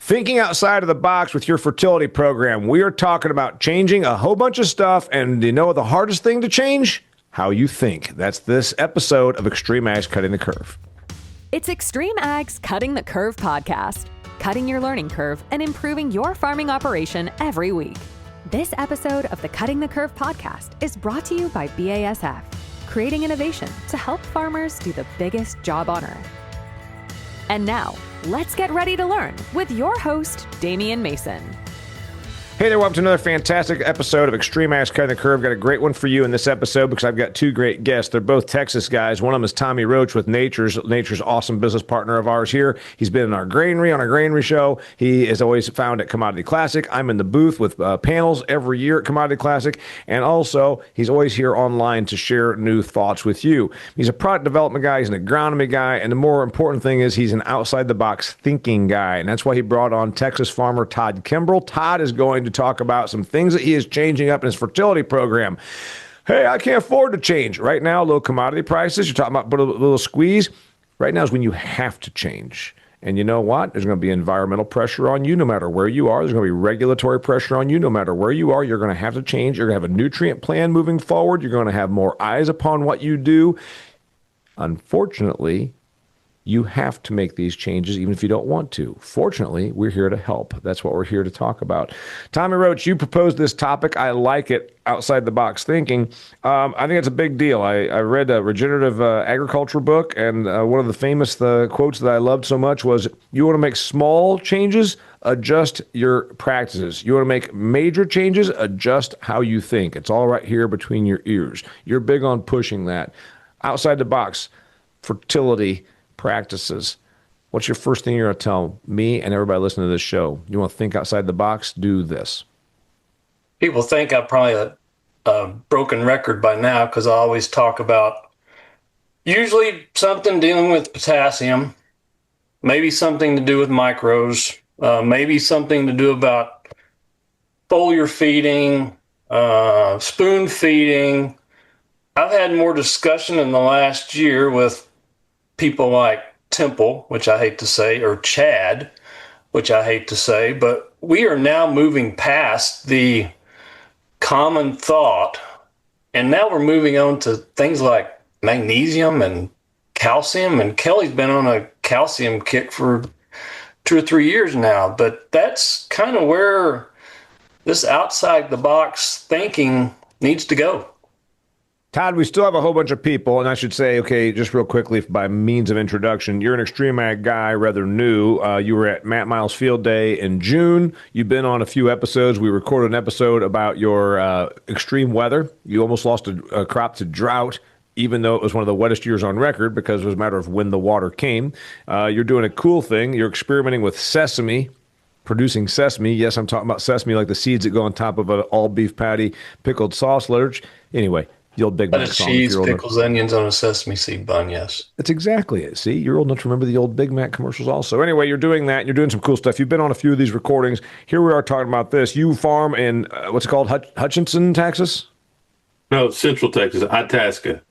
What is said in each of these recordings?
Thinking outside of the box with your fertility program. We are talking about changing a whole bunch of stuff. And do you know what the hardest thing to change? How you think. That's this episode of XtremeAg's Cutting the Curve. It's XtremeAg's Cutting the Curve podcast, cutting your learning curve and improving your farming operation every week. This episode of the Cutting the Curve podcast is brought to you by BASF, creating innovation to help farmers do the biggest job on earth. And now, let's get ready to learn with your host, Damian Mason. Hey there, welcome to another fantastic episode of XtremeAg's Cutting the Curve. Got a great one for you in this episode because I've got two great guests. They're both Texas guys. One of them is Tommy Roach with Nachurs. Nachurs, awesome business partner of ours here. He's been in our granary, on our granary show. He is always found at Commodity Classic. I'm in the booth with panels every year at Commodity Classic. And also, he's always here online to share new thoughts with you. He's a product development guy. He's an agronomy guy. And the more important thing is he's an outside-the-box thinking guy. And that's why he brought on Texas farmer Todd Kimbrell. Todd is going to talk about some things that he is changing up in his fertility program. Hey, I can't afford to change. Right now, low commodity prices, you're talking about put a little squeeze. Right now is when you have to change. And you know what? There's going to be environmental pressure on you no matter where you are. There's going to be regulatory pressure on you no matter where you are. You're going to have to change. You're going to have a nutrient plan moving forward. You're going to have more eyes upon what you do. Unfortunately, you have to make these changes even if you don't want to. Fortunately, we're here to help. That's what we're here to talk about. Tommy Roach, you proposed this topic. I like it, outside the box thinking. I think it's a big deal. I read a regenerative agriculture book, and one of the famous quotes that I loved so much was, you want to make small changes, adjust your practices. You want to make major changes, adjust how you think. It's all right here between your ears. You're big on pushing that. Outside the box, fertility practices. What's your first thing you're going to tell me and everybody listening to this show? You want to think outside the box? Do this. People think I'm probably a broken record by now because I always talk about usually something dealing with potassium, maybe something to do with micros, maybe something to do about foliar feeding, spoon feeding. I've had more discussion in the last year with people like Temple, which I hate to say, or Chad, which I hate to say, but we are now moving past the common thought, and now we're moving on to things like magnesium and calcium, and Kelly's been on a calcium kick for 2 or 3 years now, but that's kind of where this outside the box thinking needs to go. Todd, we still have a whole bunch of people, and I should say, okay, just real quickly, by means of introduction, you're an XtremeAg guy, rather new. You were at Matt Miles Field Day in June. You've been on a few episodes. We recorded an episode about your extreme weather. You almost lost a crop to drought, even though it was one of the wettest years on record because it was a matter of when the water came. You're doing a cool thing. You're experimenting with sesame, producing sesame. Yes, I'm talking about sesame like the seeds that go on top of an all-beef patty, pickled sausage. Anyway, the old Big Mac song. Cheese, pickles, onions on a sesame seed bun, yes. That's exactly it. See, you're old enough to remember the old Big Mac commercials also. Anyway, you're doing that. You're doing some cool stuff. You've been on a few of these recordings. Here we are talking about this. You farm in, what's it called, Hutchinson, Texas? No, Central Texas, Itasca.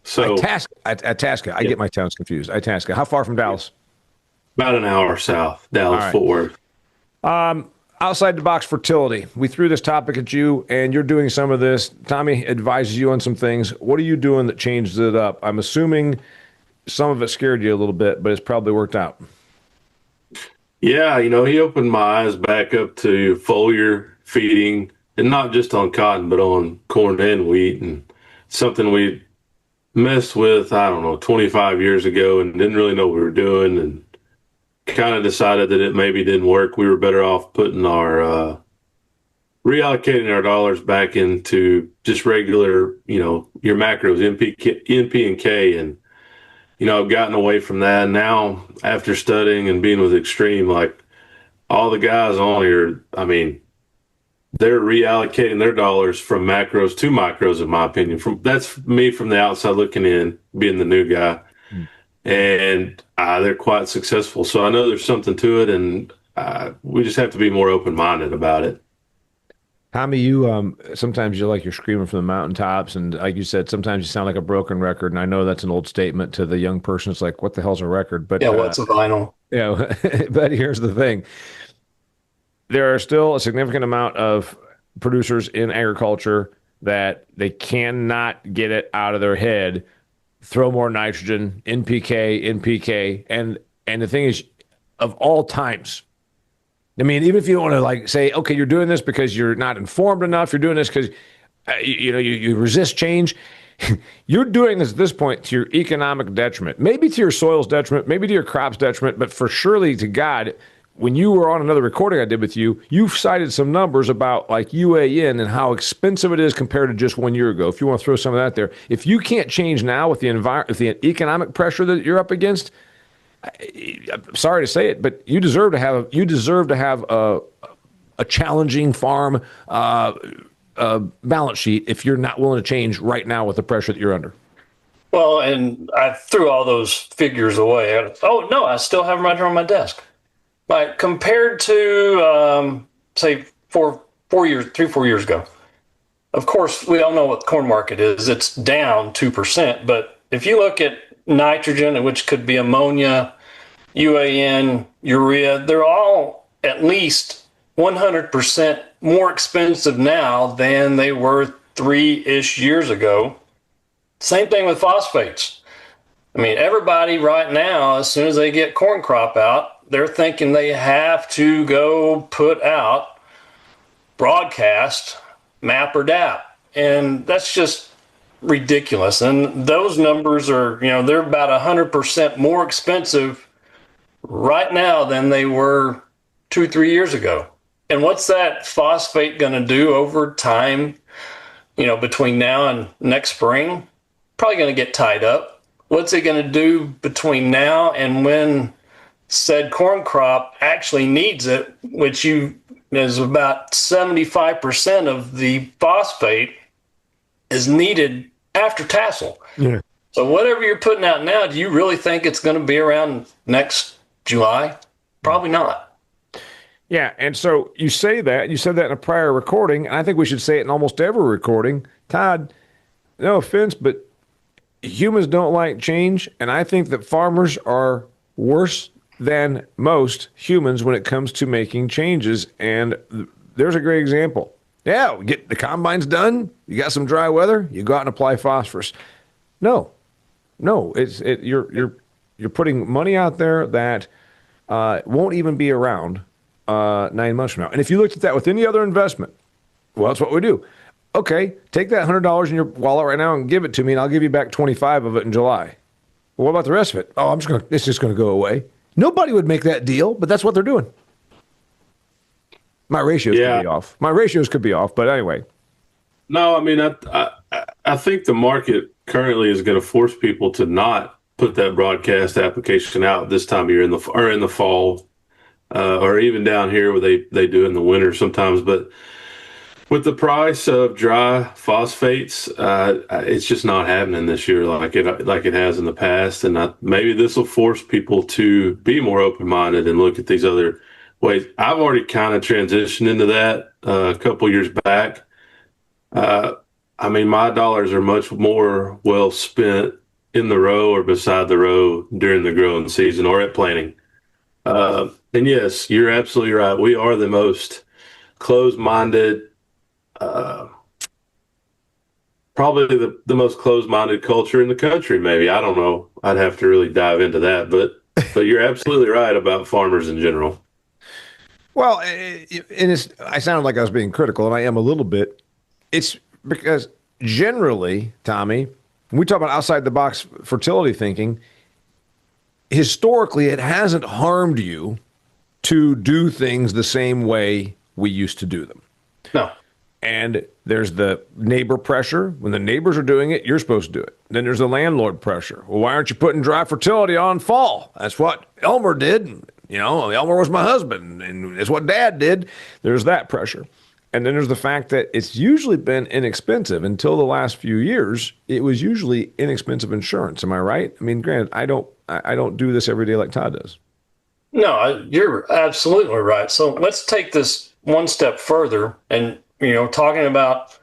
Itasca. I get my towns confused. Itasca. How far from Dallas? About an hour south, Dallas, Fort Worth. Outside the box fertility. We threw this topic at you, and you're doing some of this. Tommy advises you on some things. What are you doing that changes it up? I'm assuming some of it scared you a little bit, but it's probably worked out. Yeah, he opened my eyes back up to foliar feeding, and not just on cotton, but on corn and wheat, and something we messed with, 25 years ago and didn't really know what we were doing, and kind of decided that it maybe didn't work. We were better off putting reallocating our dollars back into just regular, your macros, NP and K. And, I've gotten away from that. And now, after studying and being with Extreme, like all the guys on here, they're reallocating their dollars from macros to micros, in my opinion. That's me from the outside looking in, being the new guy. And they're quite successful. So I know there's something to it, and we just have to be more open-minded about it. Tommy, you sometimes you're screaming from the mountaintops, and like you said, sometimes you sound like a broken record. And I know that's an old statement to the young person. It's like, what the hell's a record? But yeah, what's a vinyl? But here's the thing: there are still a significant amount of producers in agriculture that they cannot get it out of their head. Throw more nitrogen, NPK, NPK, and the thing is, of all times, I mean, even if you want to like say, okay, you're doing this because you're not informed enough, you're doing this because you resist change. You're doing this at this point to your economic detriment, maybe to your soil's detriment, maybe to your crop's detriment, but for surely to God. When you were on another recording I did with you, you've cited some numbers about like UAN and how expensive it is compared to just 1 year ago. If you want to throw some of that there, if you can't change now with the economic pressure that you're up against, I'm sorry to say it, but you deserve to have a challenging farm balance sheet if you're not willing to change right now with the pressure that you're under. Well, and I threw all those figures away. Oh no, I still have them right here on my desk. Like compared to, say, 4 years ago. Of course, we all know what the corn market is. It's down 2%. But if you look at nitrogen, which could be ammonia, UAN, urea, they're all at least 100% more expensive now than they were 3-ish years ago. Same thing with phosphates. I mean, everybody right now, as soon as they get corn crop out, they're thinking they have to go put out broadcast MAP or DAP. And that's just ridiculous. And those numbers are, they're about 100% more expensive right now than they were 2-3 years ago. And what's that phosphate going to do over time, between now and next spring? Probably going to get tied up. What's it going to do between now and when said corn crop actually needs it, which is about 75% of the phosphate is needed after tassel. Yeah. So whatever you're putting out now, do you really think it's going to be around next July? Probably not. Yeah, and so you said that in a prior recording, and I think we should say it in almost every recording. Todd, no offense, but humans don't like change, and I think that farmers are worse than most humans when it comes to making changes. And there's a great example. Yeah, get the combines done. You got some dry weather. You go out and apply phosphorus. No, you're putting money out there that won't even be around 9 months from now. And if you looked at that with any other investment, well, that's what we do. Okay, take that $100 in your wallet right now and give it to me, and I'll give you back 25 of it in July. Well, what about the rest of it? Oh, it's just going to go away. Nobody would make that deal, but that's what they're doing. My ratios could be off. My ratios could be off, but anyway. No, I mean, I think the market currently is going to force people to not put that broadcast application out this time of year in the fall, or even down here where they do in the winter sometimes. But with the price of dry phosphates, it's just not happening this year like it has in the past. And maybe this will force people to be more open-minded and look at these other ways. I've already kind of transitioned into that a couple years back. I mean, my dollars are much more well spent in the row or beside the row during the growing season or at planting. And yes, you're absolutely right. We are the most closed-minded, probably the most closed-minded culture in the country, maybe. I don't know. I'd have to really dive into that. But you're absolutely right about farmers in general. Well, I sounded like I was being critical, and I am a little bit. It's because generally, Tommy, when we talk about outside-the-box fertility thinking, historically it hasn't harmed you to do things the same way we used to do them. No. And there's the neighbor pressure. When the neighbors are doing it, you're supposed to do it. Then there's the landlord pressure. Well, why aren't you putting dry fertility on fall? That's what Elmer did. Elmer was my husband, and it's what Dad did. There's that pressure. And then there's the fact that it's usually been inexpensive. Until the last few years, it was usually inexpensive insurance. Am I right? I mean, granted, I don't do this every day like Todd does. No, you're absolutely right. So let's take this one step further and, talking about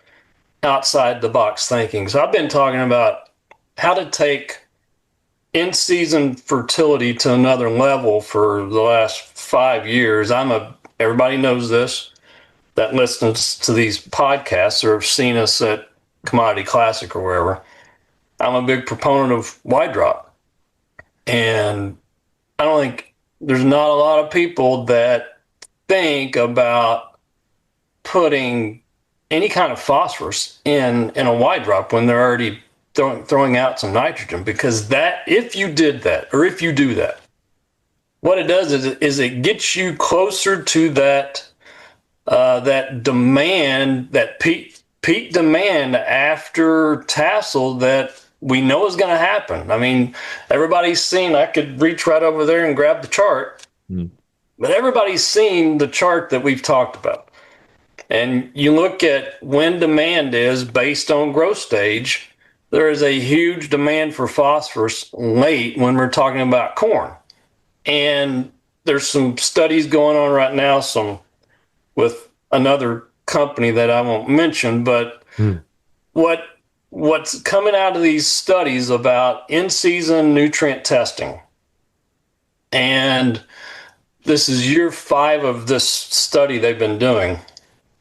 outside the box thinking. So I've been talking about how to take in-season fertility to another level for the last 5 years. I'm a everybody knows this, that listens to these podcasts or have seen us at Commodity Classic or wherever. I'm a big proponent of wide drop. And I don't think there's not a lot of people that think about putting any kind of phosphorus in a wide drop when they're already throwing out some nitrogen, because that, if you did that, or if you do that, what it does is it gets you closer to that demand, that peak demand after tassel that we know is going to happen. I mean, everybody's seen, I could reach right over there and grab the chart, but everybody's seen the chart that we've talked about. And you look at when demand is based on growth stage, there is a huge demand for phosphorus late when we're talking about corn. And there's some studies going on right now, some with another company that I won't mention, but what's coming out of these studies about in-season nutrient testing. And this is year 5 of this study they've been doing.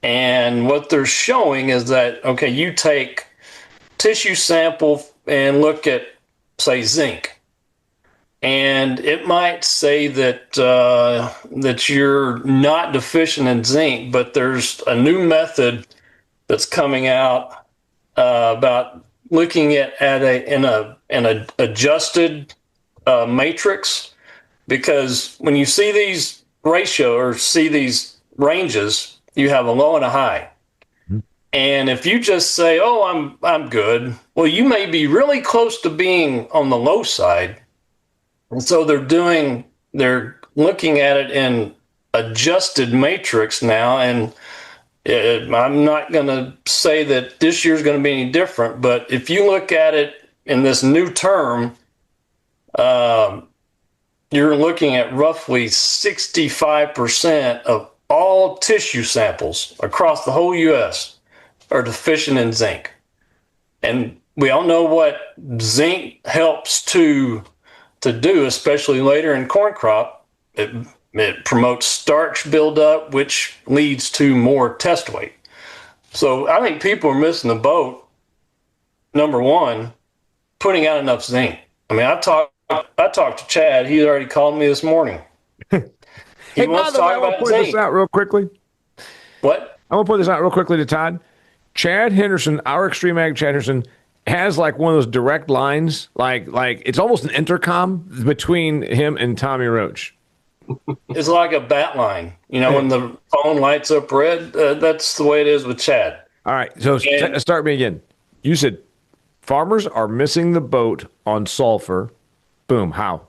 And what they're showing is that, okay, you take tissue sample and look at, say, zinc. And it might say that that you're not deficient in zinc, but there's a new method that's coming out about looking at an adjusted matrix, because when you see these ratio or see these ranges, you have a low and a high. And if you just say, "Oh, I'm good," well, you may be really close to being on the low side. And so they're looking at it in adjusted matrix now. And I'm not going to say that this year's going to be any different, but if you look at it in this new term, you're looking at roughly 65% of all tissue samples across the whole U.S. are deficient in zinc. And we all know what zinc helps to do, especially later in corn crop. It promotes starch buildup, which leads to more test weight. So I think people are missing the boat. Number one, putting out enough zinc. I mean, I talked to Chad. He already called me this morning. Hey, by the way, I want to point this out real quickly. What? I want to point this out real quickly to Todd. Chad Henderson, our XtremeAg Chad Henderson, has like one of those direct lines, like it's almost an intercom between him and Tommy Roach. It's like a bat line. You know, when the phone lights up red, that's the way it is with Chad. All right, so start me again. You said farmers are missing the boat on sulfur. Boom, how?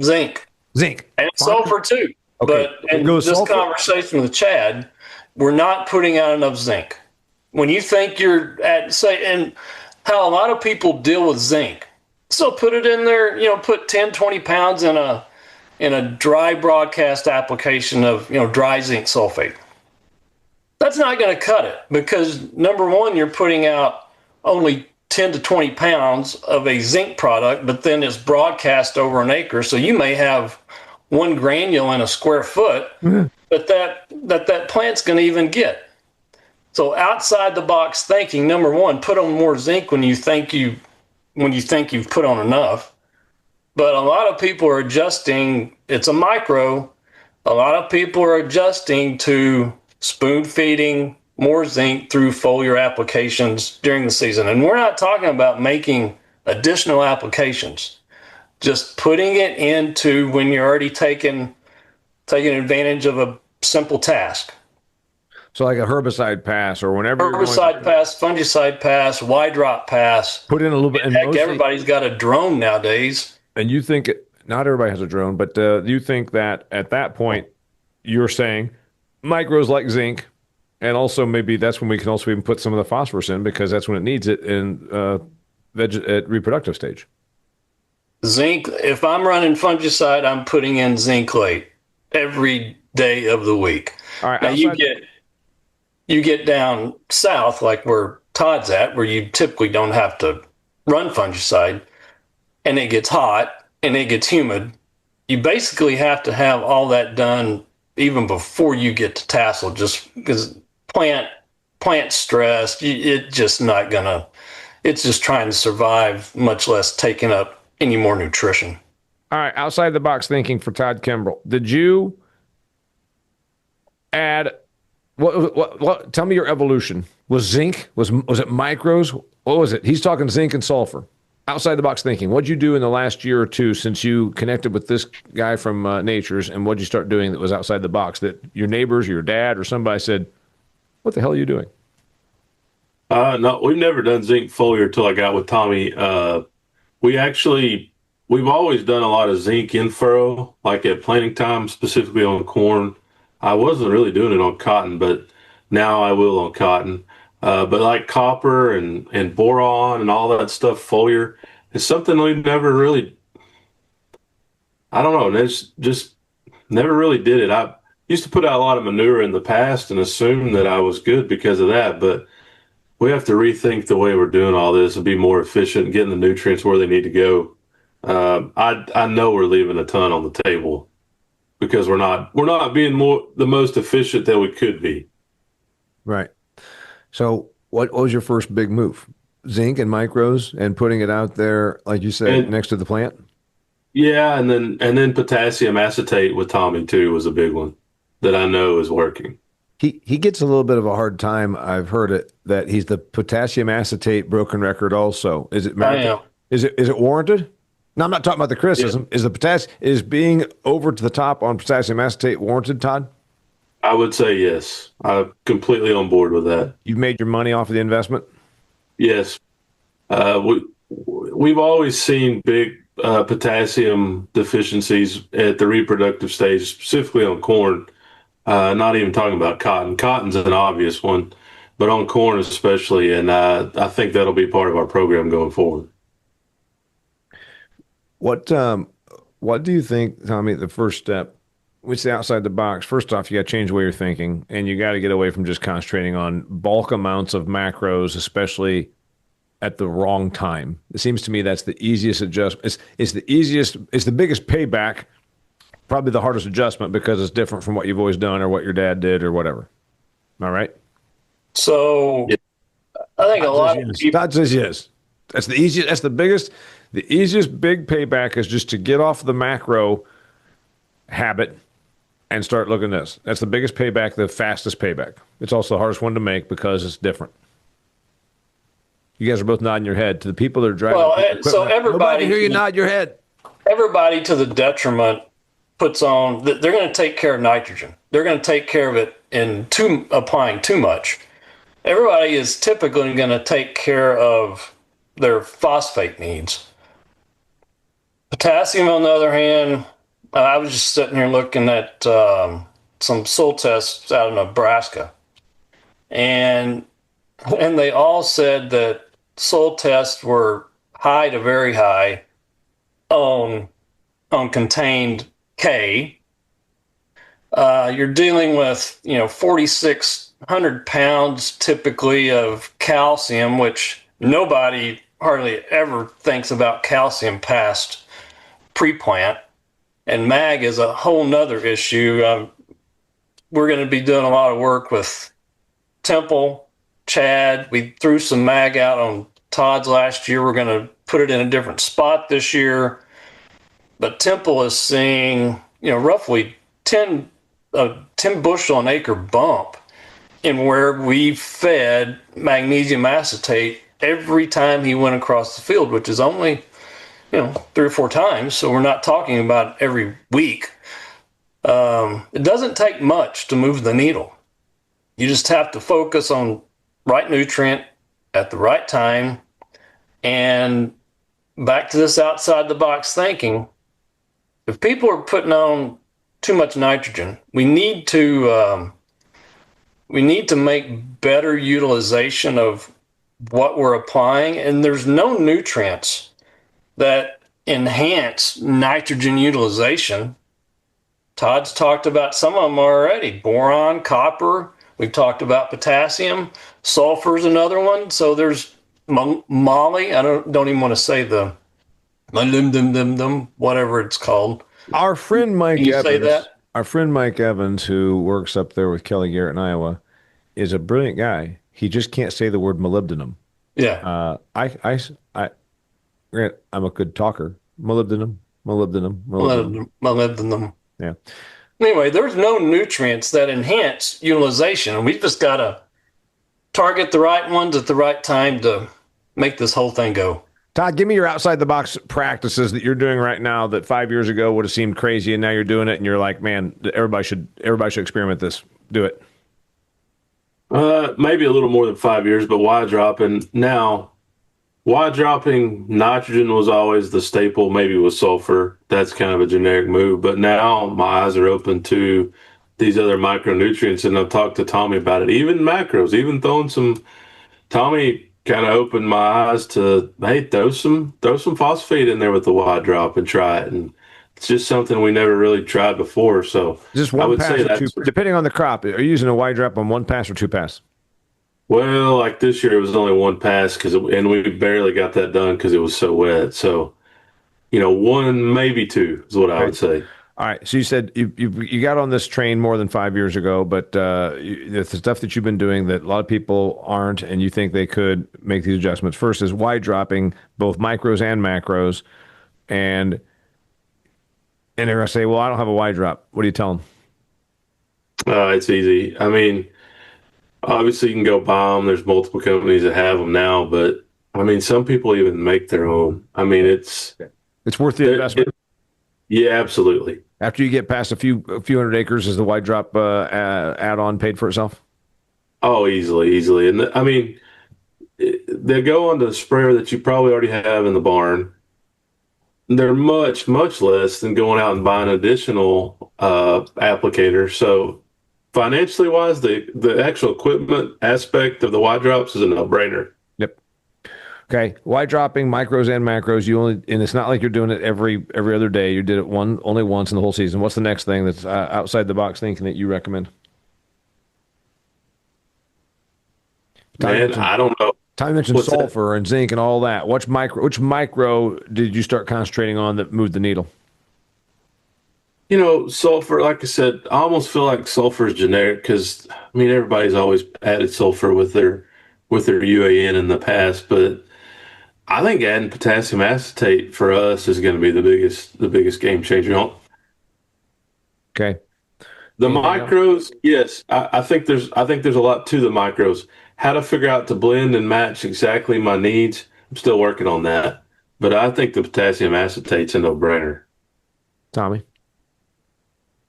Zinc. And sulfur too. Okay. But in this conversation with Chad, we're not putting out enough zinc. When you think you're at, say, and how a lot of people deal with zinc, so put it in there, put 10, 20 pounds in a dry broadcast application of, dry zinc sulfate. That's not going to cut it, because number one, you're putting out only 10 to 20 pounds of a zinc product, but then it's broadcast over an acre. So you may have one granule in a square foot, but that plant's going to even get. So outside the box thinking, number one, put on more zinc when you think you've put on enough. But a lot of people are adjusting. It's a micro. A lot of people are adjusting to spoon feeding more zinc through foliar applications during the season. And we're not talking about making additional applications, just putting it into when you're already taking advantage of a simple task. So like a herbicide pass, or whenever herbicide pass, fungicide pass, wide drop pass. Put in a little bit. And heck, everybody's got a drone nowadays. And you think not everybody has a drone, but you think that at that point you're saying micros like zinc, and also maybe that's when we can also even put some of the phosphorus in, because that's when it needs it in at reproductive stage. Zinc. If I'm running fungicide, I'm putting in zinc late every day of the week. All right. Now you get down south, like where Todd's at, where you typically don't have to run fungicide, and it gets hot and it gets humid. You basically have to have all that done even before you get to tassel, just because plant stress, it just not gonna. It's just trying to survive, much less taking up any more nutrition. All right, outside the box thinking for Todd Kimbrell. Did you add what? Tell me your evolution. Was zinc? Was it micros? What was it? He's talking zinc and sulfur. Outside the box thinking. What'd you do in the last year or two since you connected with this guy from Nachurs, and what'd you start doing that was outside the box that your neighbors, your dad, or somebody said, "What the hell are you doing?" No, we've never done zinc foliar until I got with Tommy. We've always done a lot of zinc in furrow, like at planting time, specifically on corn. I wasn't really doing it on cotton, but now I will on cotton. But like copper and boron and all that stuff, foliar, is something we never really, I don't know, it's just never really did it. I used to put out a lot of manure in the past and assume that I was good because of that, but we have to rethink the way we're doing all this and be more efficient, getting the nutrients where they need to go. I know we're leaving a ton on the table because we're not being the most efficient that we could be. Right. So what was your first big move? Zinc and micros and putting it out there, like you said, next to the plant? Yeah, and then potassium acetate with Tommy too was a big one that I know is working. He gets a little bit of a hard time. I've heard it that he's the potassium acetate broken record also. Is it merited? Is it warranted? No, I'm not talking about the criticism. Yeah. Is being over to the top on potassium acetate warranted, Todd? I would say yes. I'm completely on board with that. You've made your money off of the investment? Yes. We've always seen big potassium deficiencies at the reproductive stage, specifically on corn. Not even talking about cotton. Cotton's an obvious one, but on corn especially, and I think that'll be part of our program going forward. What do you think, Tommy, the first step, we say outside the box, first off, you got to change the way you're thinking, and you got to get away from just concentrating on bulk amounts of macros, especially at the wrong time. It seems to me that's the easiest adjustment. It's the biggest payback, probably the hardest adjustment because it's different from what you've always done or what your dad did or whatever. All right? So I think a lot of people... Todd says yes. That's the easiest, that's the biggest... The easiest big payback is just to get off the macro habit and start looking at this. That's the biggest payback, the fastest payback. It's also the hardest one to make because it's different. You guys are both nodding your head to the people that are driving. Well, so everybody can hear you nod your head. Everybody to the detriment puts on that they're going to take care of nitrogen. They're going to take care of it in applying too much. Everybody is typically going to take care of their phosphate needs. Potassium, on the other hand, I was just sitting here looking at some soil tests out of Nebraska, and they all said that soil tests were high to very high on contained K. You're dealing with 4,600 pounds typically of calcium, which nobody hardly ever thinks about calcium past pre-plant, and mag is a whole nother issue. We're going to be doing a lot of work with Temple, Chad. We threw some mag out on Todd's last year. We're going to put it in a different spot this year, but Temple is seeing roughly 10 bushel an acre bump in where we fed magnesium acetate every time he went across the field, which is only 3 or 4 times. So we're not talking about every week. It doesn't take much to move the needle. You just have to focus on right nutrient at the right time. And back to this outside the box thinking, if people are putting on too much nitrogen, we need to make better utilization of what we're applying. And there's no nutrients that enhance nitrogen utilization. Todd's talked about some of them already. Boron, copper, we've talked about potassium, sulfur is another one. So there's moly. I don't even want to say whatever it's called. Our friend Mike Can you Evans. say that? our friend Mike Evans, who works up there with Kelly Garrett in Iowa, is a brilliant guy. He just can't say the word molybdenum. Yeah. I, Grant, I'm a good talker. Molybdenum, molybdenum, molybdenum. Molybdenum. Yeah. Anyway, there's no nutrients that enhance utilization. We just got to target the right ones at the right time to make this whole thing go. Todd, give me your outside the box practices that you're doing right now that 5 years ago would have seemed crazy, and now you're doing it, and you're like, man, everybody should experiment this. Do it. Maybe a little more than 5 years, but wide dropping now. Wide dropping nitrogen was always the staple, maybe with sulfur. That's kind of a generic move. But now my eyes are open to these other micronutrients, and I've talked to Tommy about it. Even macros, even throwing some. Tommy kind of opened my eyes to, hey, throw some phosphate in there with the wide drop and try it. And it's just something we never really tried before. So just I one would pass say or two, depending on the crop. Are you using a wide drop on one pass or two pass? Well, like this year, it was only one pass and we barely got that done because it was so wet. So, one, maybe two is what I would say. All right. So you said you got on this train more than 5 years ago, but the stuff that you've been doing that a lot of people aren't, and you think they could make these adjustments. First is wide dropping both micros and macros, and they're gonna say, "Well, I don't have a wide drop." What do you tell them? It's easy. I mean, obviously, you can go buy them. There's multiple companies that have them now, but I mean, some people even make their own. I mean, it's worth the investment. Yeah, absolutely. After you get past a few hundred acres, is the wide drop add-on paid for itself? Oh, easily. And I mean, they go on the sprayer that you probably already have in the barn. They're much, much less than going out and buying additional applicator. So financially wise, the actual equipment aspect of the wide drops is a no-brainer. Yep. Okay. Wide dropping micros and macros. And it's not like you're doing it every other day. You did it only once in the whole season. What's the next thing that's outside the box thinking that you recommend? I don't know. Tommy mentioned sulfur and zinc and all that. Which micro did you start concentrating on that moved the needle? Sulfur, like I said, I almost feel like sulfur is generic because, I mean, everybody's always added sulfur with their UAN in the past, but I think adding potassium acetate for us is going to be the biggest game changer. Okay. The micros, yes, I think there's a lot to the micros. How to figure out to blend and match exactly my needs, I'm still working on that. But I think the potassium acetate's a no-brainer. Tommy?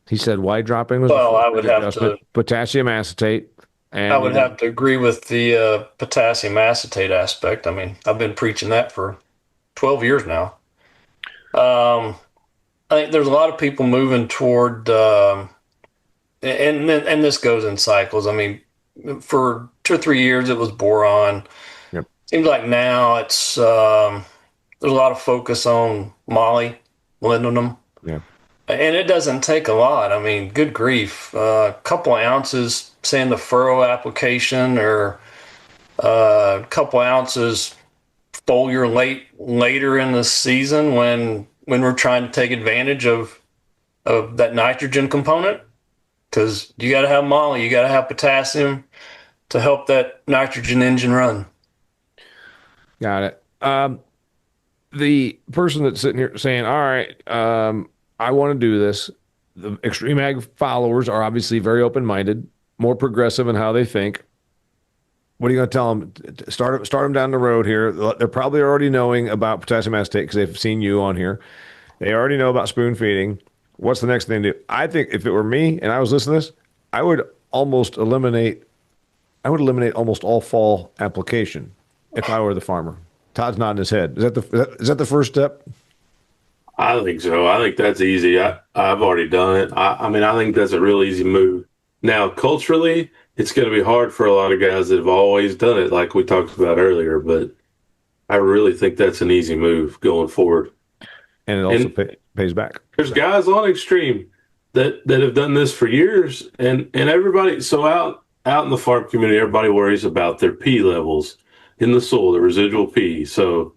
He said wide dropping was I would have to potassium acetate. And I would have to agree with the potassium acetate aspect. I mean, I've been preaching that for 12 years now. I think there's a lot of people moving toward, and this goes in cycles. I mean, for 2 or 3 years it was boron. Yep. Seems like now it's there's a lot of focus on molybdenum. Yeah. And it doesn't take a lot. I mean, good grief. A couple of ounces, say in the furrow application, or a couple of ounces foliar later in the season when we're trying to take advantage of that nitrogen component. Because you got to have moly, you got to have potassium to help that nitrogen engine run. Got it. The person that's sitting here saying, all right, I want to do this. The XtremeAg followers are obviously very open-minded, more progressive in how they think. What are you going to tell them? Start them down the road here. They're probably already knowing about potassium acetate because they've seen you on here. They already know about spoon feeding. What's the next thing to do? I think if it were me and I was listening to this, I would eliminate almost all fall application if I were the farmer. Todd's nodding his head. Is that the first step? I think so. I think that's easy. I've already done it. I mean, I think that's a real easy move. Now, culturally, it's going to be hard for a lot of guys that have always done it, like we talked about earlier, but I really think that's an easy move going forward. And it also pays back. There's guys on Extreme that have done this for years, and everybody, so out in the farm community, everybody worries about their P levels in the soil, the residual P. So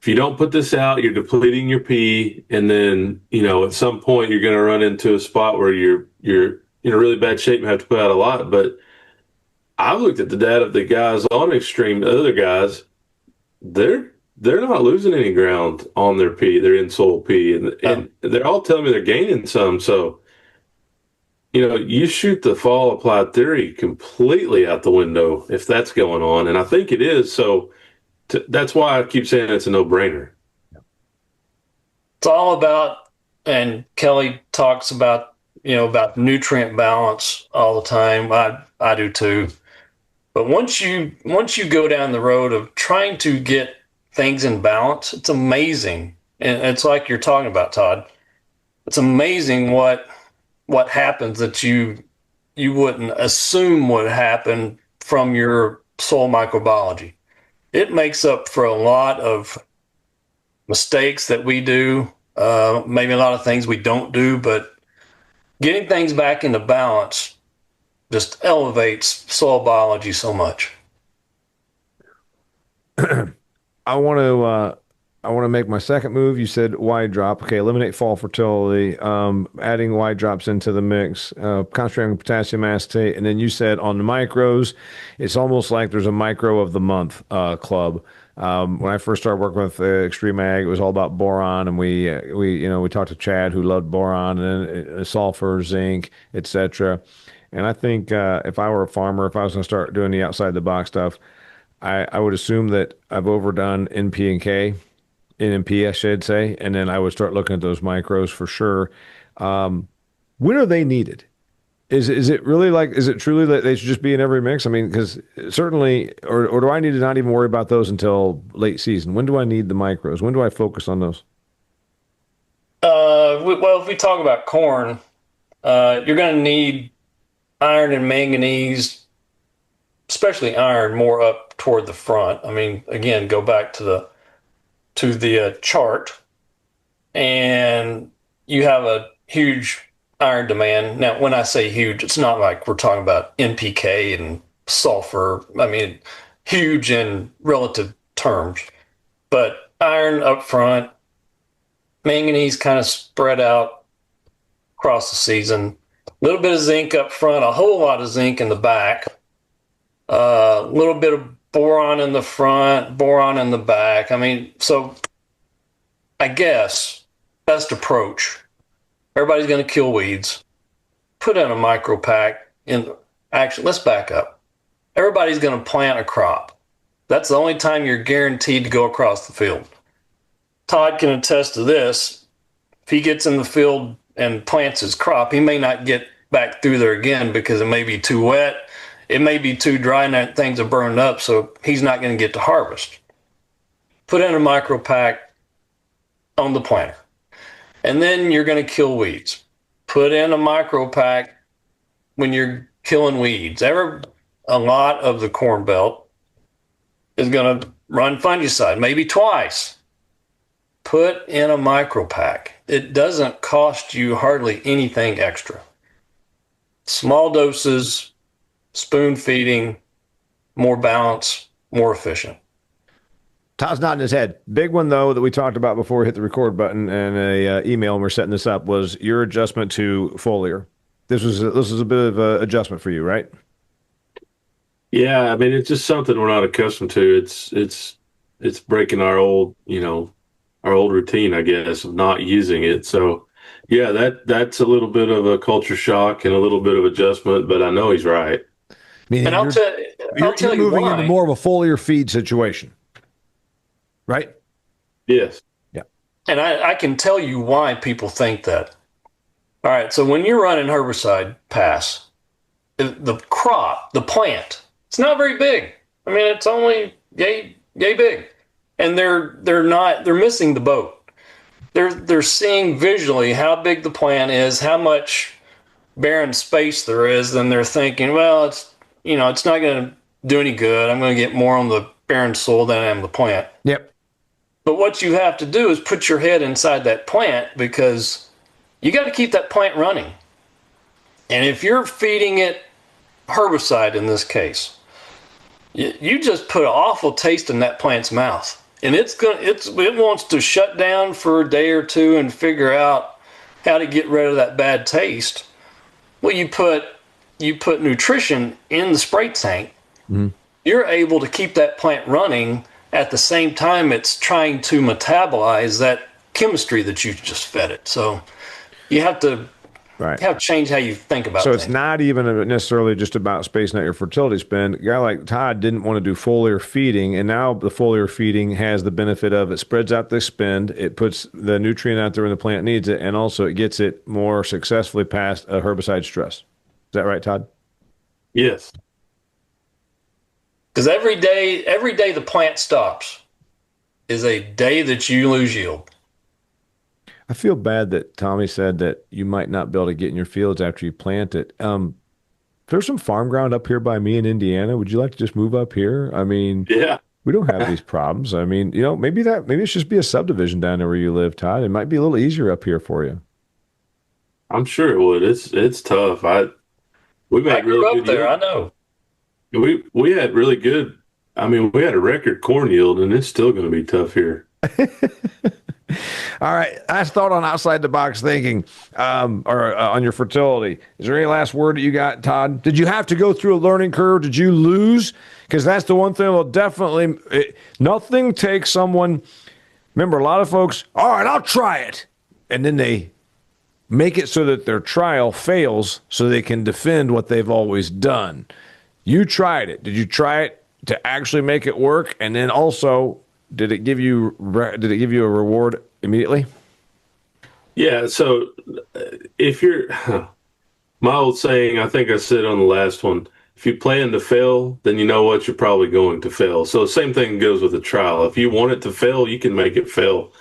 if you don't put this out, you're depleting your P, and then, at some point you're going to run into a spot where you're in a really bad shape and have to put out a lot. But I've looked at the data of the guys on Extreme, the other guys, they're not losing any ground on their P, their in-soil P, and they're all telling me they're gaining some. So, you shoot the fall applied theory completely out the window if that's going on, and I think it is. So that's why I keep saying it's a no-brainer. It's all about, and Kelly talks about, about nutrient balance all the time. I do too. But once you go down the road of trying to get things in balance, it's amazing. And it's like you're talking about, Todd. It's amazing what happens that you wouldn't assume would happen from your soil microbiology. It makes up for a lot of mistakes that we do, maybe a lot of things we don't do, but getting things back into balance just elevates soil biology so much. I want to make my second move. You said wide drop. Okay, eliminate fall fertility. Adding wide drops into the mix. Concentrating on potassium acetate, and then you said on the micros, it's almost like there's a micro of the month club. When I first started working with XtremeAg, it was all about boron, and we talked to Chad, who loved boron, and then sulfur, zinc, etc. And I think if I were a farmer, if I was going to start doing the outside the box stuff, I would assume that I've overdone NP and K, NMP, I should say, and then I would start looking at those micros for sure. When are they needed? Is it really is it truly that they should just be in every mix? I mean, because certainly, or do I need to not even worry about those until late season? When do I need the micros? When do I focus on those? Well, if we talk about corn, you're going to need iron and manganese, especially iron, more up toward the front. I mean, again, go back to the chart, and you have a huge iron demand. Now, when I say huge, it's not like we're talking about NPK and sulfur. I mean, huge in relative terms, but iron up front, manganese kind of spread out across the season. A little bit of zinc up front, a whole lot of zinc in the back, a little bit of boron in the front, boron in the back. I mean, so I guess best approach, everybody's going to kill weeds. Put in a micro pack. Actually, let's back up. Everybody's going to plant a crop. That's the only time you're guaranteed to go across the field. Todd can attest to this. If he gets in the field and plants his crop, he may not get back through there again because it may be too wet. It may be too dry and things are burned up, so he's not going to get to harvest. Put in a micro pack on the planter. And then you're going to kill weeds. Put in a micro pack when you're killing weeds. A lot of the corn belt is going to run fungicide, maybe twice. Put in a micro pack. It doesn't cost you hardly anything extra. Small doses, spoon feeding, more balance, more efficient. Todd's nodding his head. Big one, though, that we talked about before we hit the record button and a email and we're setting this up was your adjustment to foliar. This was a bit of an adjustment for you, right? Yeah, I mean, it's just something we're not accustomed to. It's breaking our old routine, I guess, of not using it. So, yeah, that's a little bit of a culture shock and a little bit of adjustment, but I know he's right. And I'll tell you moving why. into more of a foliar feed situation, right? Yes. Yeah. And I can tell you why people think that. All right, so when you're running herbicide pass, the crop, the plant, it's not very big. I mean, it's only yay big. And they're missing the boat. They're seeing visually how big the plant is, how much barren space there is, and they're thinking, well, it's not going to do any good. I'm going to get more on the barren soil than I am the plant. Yep. But what you have to do is put your head inside that plant because you got to keep that plant running. And if you're feeding it herbicide in this case, you just put an awful taste in that plant's mouth. and it wants to shut down for a day or two and figure out how to get rid of that bad taste. Well, you put nutrition in the spray tank. Mm-hmm. You're able to keep that plant running at the same time it's trying to metabolize that chemistry that you just fed it. So you have to change how you think about it. So it's not even necessarily just about spacing out your fertility spend. A guy like Todd didn't want to do foliar feeding, and now the foliar feeding has the benefit of it spreads out the spend, it puts the nutrient out there when the plant needs it, and also it gets it more successfully past a herbicide stress. Is that right, Todd? Yes. Because every day the plant stops is a day that you lose yield. I feel bad that Tommy said that you might not be able to get in your fields after you plant it. There's some farm ground up here by me in Indiana. Would you like to just move up here? I mean, yeah, we don't have these problems. I mean, maybe it should just be a subdivision down there where you live, Todd. It might be a little easier up here for you. I'm sure it would. It's tough. We I grew up there. I know. We had really good. I mean, we had a record corn yield, and it's still going to be tough here. All right. Last thought on outside the box thinking, on your fertility. Is there any last word that you got, Todd? Did you have to go through a learning curve? Did you lose? Because that's the one thing. Well, definitely, nothing takes someone. Remember, a lot of folks. All right, I'll try it, and then they make it so that their trial fails, so they can defend what they've always done. You tried it. Did you try it to actually make it work? And then also, did it give you a reward immediately? Yeah. So if you're, my old saying, I think I said on the last one, if you plan to fail, then you know what, you're probably going to fail. So the same thing goes with a trial. If you want it to fail, you can make it fail.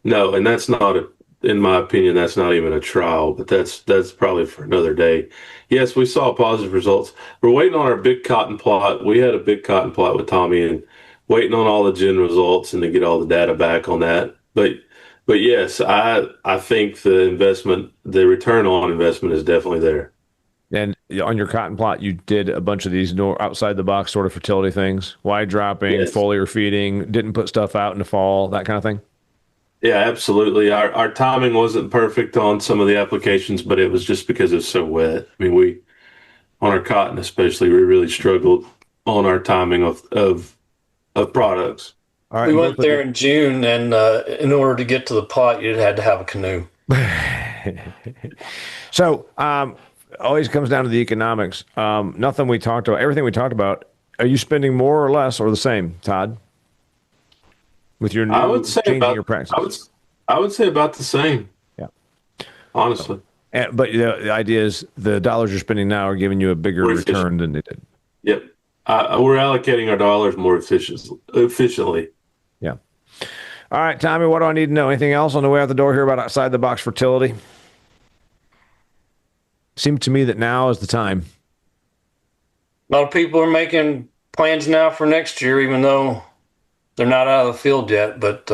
No, and that's not in my opinion, that's not even a trial, but that's probably for another day. Yes, we saw positive results. We're waiting on our big cotton plot. We had a big cotton plot with Tommy and waiting on all the gen results and to get all the data back on that. But yes, I think the return on investment is definitely there. And on your cotton plot, you did a bunch of these outside the box sort of fertility things, wide dropping, yes, foliar feeding, didn't put stuff out in the fall, that kind of thing. Yeah, absolutely. Our timing wasn't perfect on some of the applications, but it was just because it's so wet. I mean, on our cotton especially, we really struggled on our timing of products. All right, we went there in June, and in order to get to the plot, you had to have a canoe. So, always comes down to the economics. Everything we talked about, are you spending more or less or the same, Todd? With your new changing your practices? I would say about the same. Yeah. Honestly. But the idea is the dollars you're spending now are giving you a bigger return than they did. Yep. We're allocating our dollars more efficiently. Yeah. All right, Tommy, what do I need to know? Anything else on the way out the door here about outside the box fertility? Seems to me that now is the time. A lot of people are making plans now for next year, even though they're not out of the field yet, but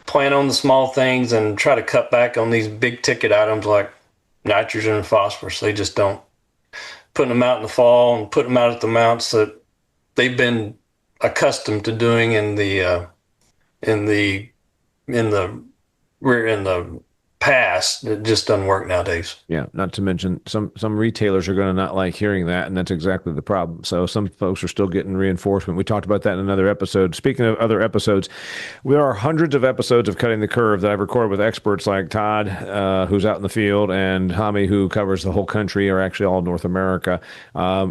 plan on the small things and try to cut back on these big ticket items like nitrogen and phosphorus. They just don't. Putting them out in the fall and putting them out at the amounts that they've been accustomed to doing in the past, it just doesn't work nowadays. Yeah, not to mention some retailers are going to not like hearing that, and that's exactly the problem. So some folks are still getting reinforcement. We talked about that in another episode. Speaking of other episodes, there are hundreds of episodes of Cutting the Curve that I've recorded with experts like Todd, who's out in the field, and Tommy, who covers the whole country, or actually all of North America.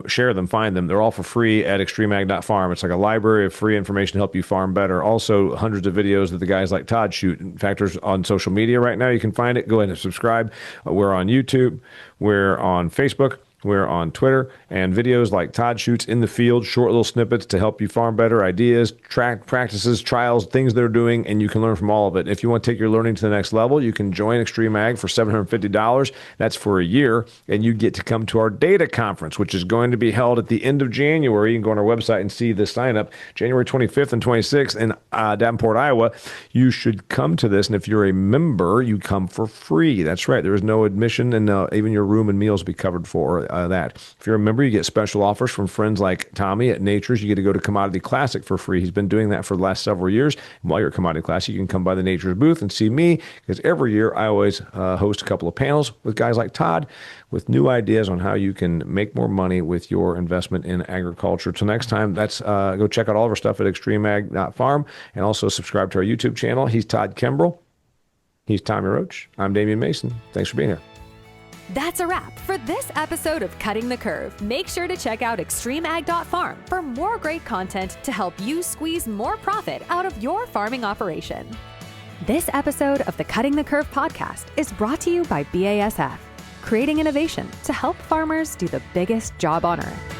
Share them, find them. They're all for free at XtremeAg.farm. It's like a library of free information to help you farm better. Also, hundreds of videos that the guys like Todd shoot. In fact, there's on social media right now. You can find it. Go ahead and subscribe. We're on YouTube. We're on Facebook. We're on Twitter, and videos like Todd shoots in the field, short little snippets to help you farm better, ideas, track practices, trials, things they're doing, and you can learn from all of it. If you want to take your learning to the next level, you can join XtremeAg for $750. That's for a year, and you get to come to our data conference, which is going to be held at the end of January. You can go on our website and see the sign up, January 25th and 26th in Davenport, Iowa. You should come to this, and if you're a member, you come for free. That's right. There is no admission, and even your room and meals will be covered for. that. If you're a member, you get special offers from friends like Tommy at Nachurs. You get to go to Commodity Classic for free. He's been doing that for the last several years. And while you're at Commodity Classic, you can come by the Nachurs booth and see me, because every year I always host a couple of panels with guys like Todd with new ideas on how you can make more money with your investment in agriculture. Till next time, that's go check out all of our stuff at XtremeAg.farm and also subscribe to our YouTube channel. He's Todd Kimbrell. He's Tommy Roach. I'm Damian Mason. Thanks for being here. That's a wrap for this episode of Cutting the Curve. Make sure to check out XtremeAg.farm for more great content to help you squeeze more profit out of your farming operation. This episode of the Cutting the Curve podcast is brought to you by BASF, creating innovation to help farmers do the biggest job on earth.